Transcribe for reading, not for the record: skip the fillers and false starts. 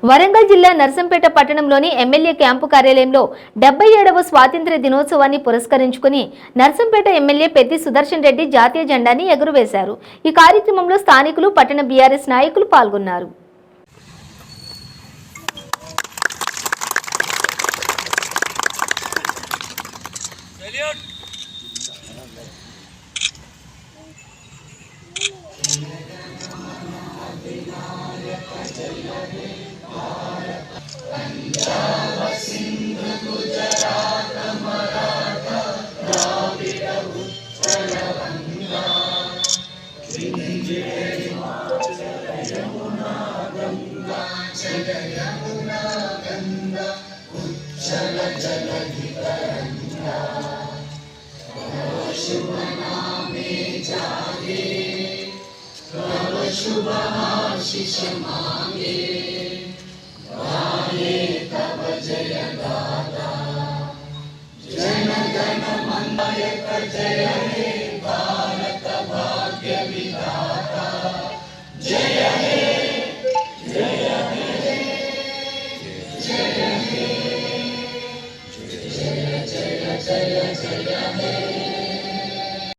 వరంగల్ జిల్లా నర్సంపేట పట్టణంలోని MLA camp కార్యాలయంలో 77వ స్వాతంత్ర్య దినోత్సవాన్ని పురస్కరించుకుని నర్సంపేట ఎమ్మెల్యే పెద్ది సుదర్శన్ రెడ్డి జాతీయ జెండాని ఎగురవేశారు। ఈ కార్యక్రమంలో స్థానికులు, పట్టణ బీఆర్ఎస్ నాయకులు పాల్గొన్నారు। शुभ आशीष मांगे गाये तब जय गाथा जन गण मन जय हे।